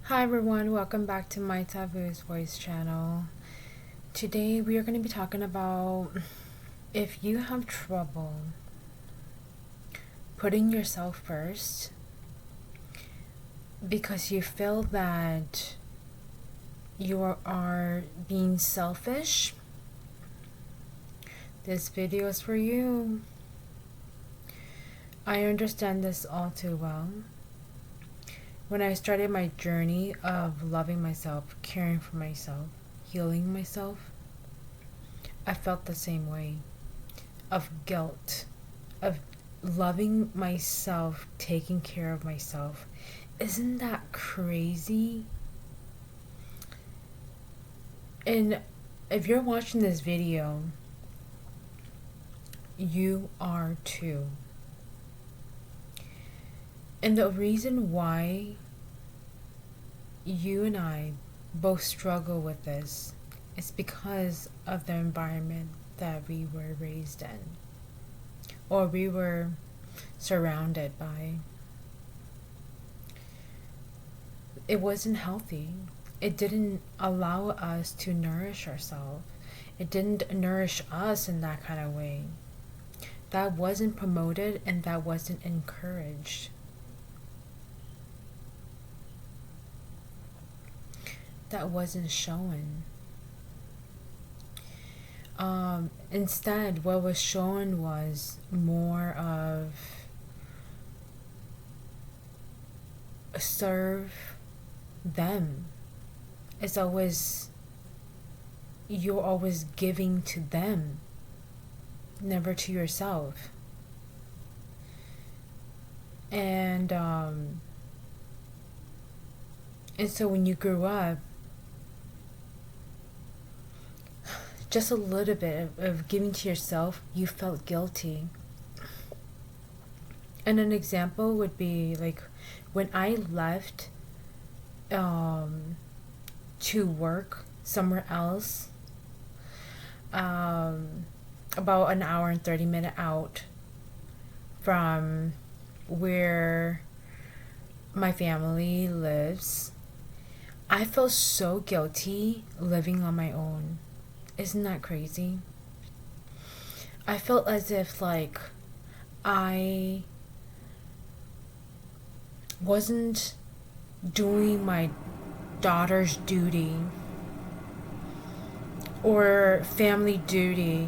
Hi everyone, welcome back to my Taboo's Voice channel. Today we are going to be talking about if you have trouble putting yourself first because you feel that you are being selfish. This video is for you. I understand this all too well. When I started my journey of loving myself, caring for myself, healing myself, I felt the same way of guilt, of loving myself, taking care of myself. Isn't that crazy? And if you're watching this video, you are too. And the reason why you and I both struggle with this is because of the environment that we were raised in, or we were surrounded by. It wasn't healthy. It didn't allow us to nourish ourselves. It didn't nourish us in that kind of way. That wasn't promoted and that wasn't encouraged. That wasn't shown. Instead, what was shown was more of serve them. It's always, you're always giving to them, never to yourself. And so when you grew up, just a little bit of giving to yourself, you felt guilty. And an example would be like when I left to work somewhere else, about an hour and 30-minute out from where my family lives. I felt so guilty living on my own. Isn't that crazy? I felt as if like I wasn't doing my daughter's duty or family duty,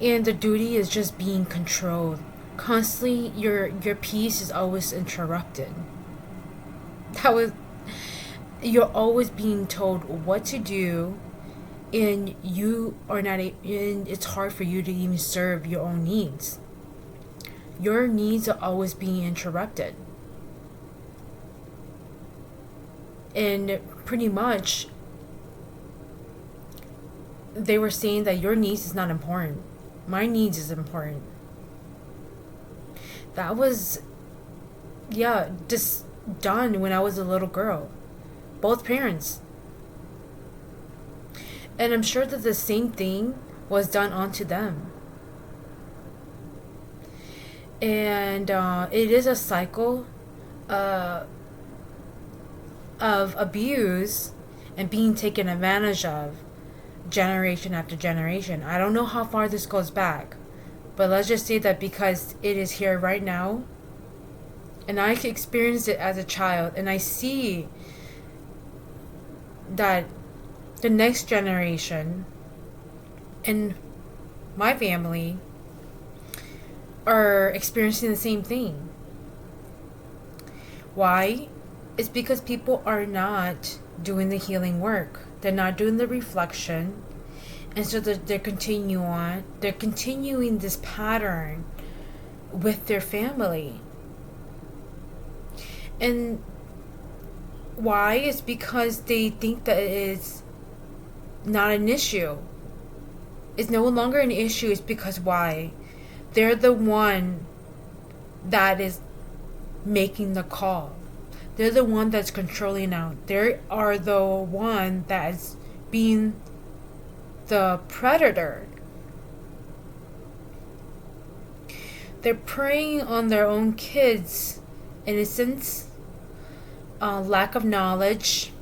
and the duty is just being controlled. Constantly your peace is always interrupted. You're always being told what to do, and you are not, and it's hard for you to even serve your own needs. Your needs are always being interrupted. And pretty much, they were saying that your needs is not important. My needs is important. That was, just done when I was a little girl. Both parents. And I'm sure that the same thing was done onto them. And it is a cycle of abuse and being taken advantage of generation after generation. I don't know how far this goes back, but let's just say that because it is here right now, and I experienced it as a child, and I see that the next generation and my family are experiencing the same thing. Why? It's because people are not doing the healing work. They're not doing the reflection. And so they're continuing this pattern with their family. And why? It's because they think that it is not an issue. It's no longer an issue. It's because why? They're the one that is making the call. They're the one that's controlling now. They are the one that's being the predator. They're preying on their own kids' innocence, lack of knowledge,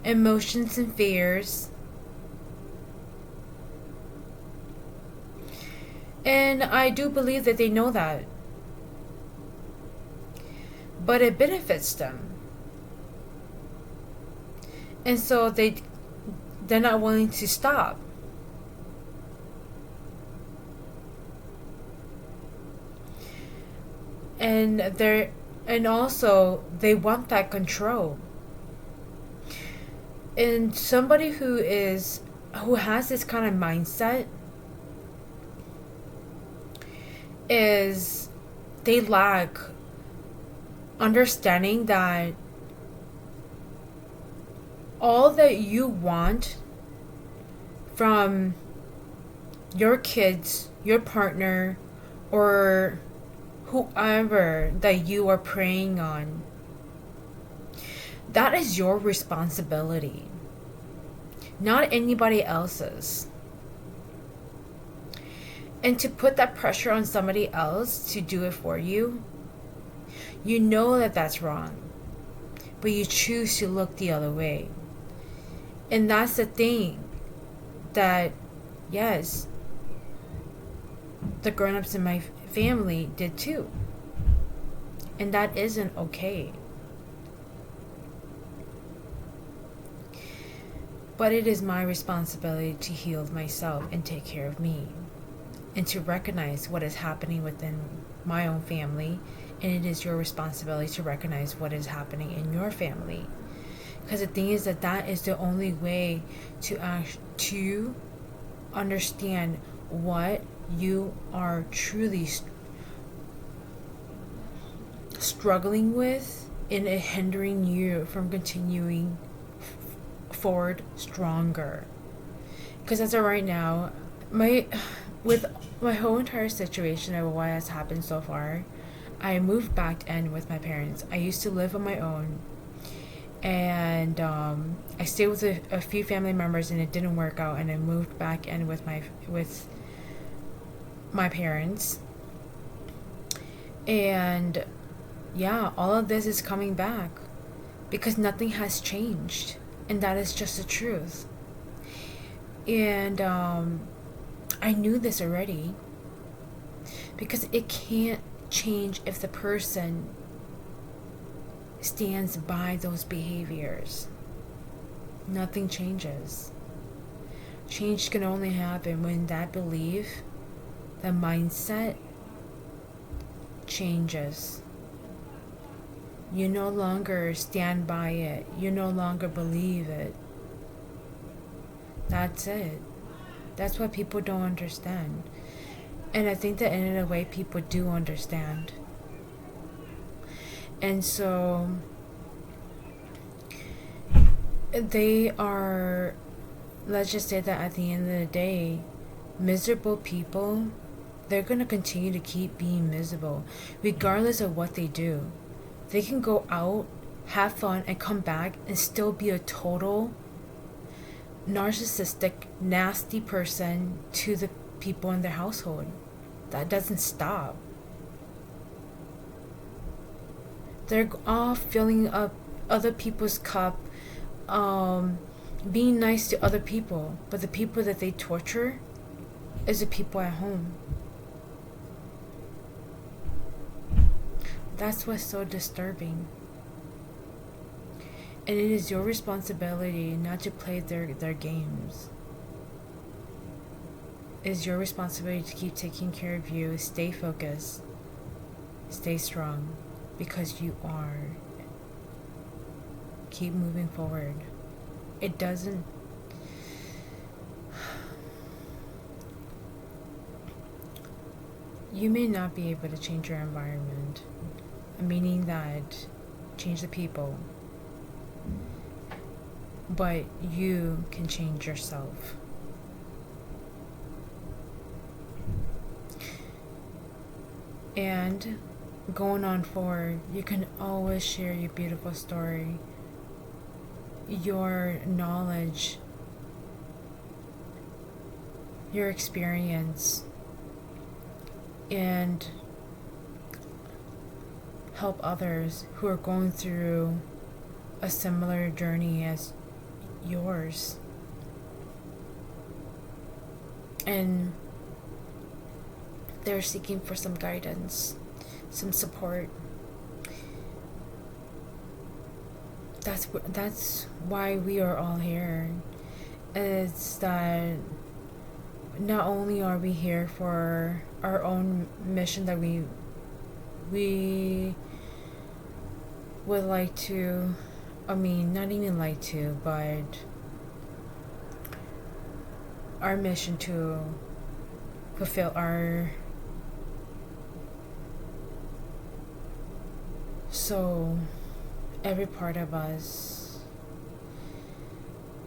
emotions and fears. And I do believe that they know that. But it benefits them. And so they're not willing to stop. And also they want that control. And somebody who has this kind of mindset is they lack understanding that all that you want from your kids, your partner, or whoever that you are preying on, that is your responsibility, not anybody else's. And to put that pressure on somebody else to do it for you, you know that that's wrong, but you choose to look the other way. And that's the thing that, yes, the grown-ups in my family did too. And that isn't okay. But it is my responsibility to heal myself and take care of me, and to recognize what is happening within my own family. And it is your responsibility to recognize what is happening in your family. Because the thing is that is the only way to understand what you are truly struggling with, and it hindering you from continuing forward stronger. Because as of right now, with my whole entire situation of what has happened so far, I moved back in with my parents. I used to live on my own, and I stayed with a few family members, and it didn't work out, and I moved back in with my parents. And yeah, all of this is coming back because nothing has changed, and that is just the truth. And I knew this already, because it can't change if the person stands by those behaviors. Nothing changes. Change can only happen when that belief, the mindset changes. You no longer stand by it. You no longer believe it. That's it. That's what people don't understand. And I think that in a way people do understand. And so they are, let's just say that at the end of the day, miserable people, they're going to continue to keep being miserable regardless of what they do. They can go out, have fun, and come back and still be a total narcissistic, nasty person to the people in their household. That doesn't stop. They're all filling up other people's cup, being nice to other people, but the people that they torture is the people at home. That's what's so disturbing. And it is your responsibility not to play their games. It is your responsibility to keep taking care of you. Stay focused. Stay strong. Because you are. Keep moving forward. It doesn't... You may not be able to change your environment, meaning that change the people, but you can change yourself. And going on forward, you can always share your beautiful story, your knowledge, your experience, and help others who are going through a similar journey as yours. And they're seeking for some guidance, some support. That's why we are all here. It's that not only are we here for our own mission that we would like to, I mean, not even like to, but our mission to fulfill our soul, every part of us.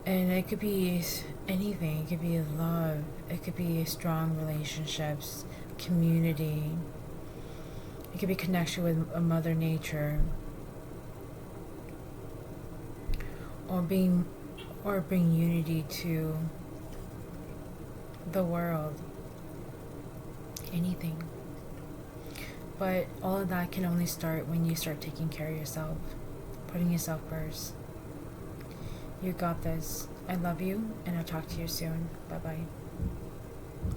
And it could be anything. It could be love, it could be strong relationships, community, it could be connection with a mother nature, or bring unity to the world. Anything. But all of that can only start when you start taking care of yourself, putting yourself first. You got this. I love you, and I'll talk to you soon. Bye bye.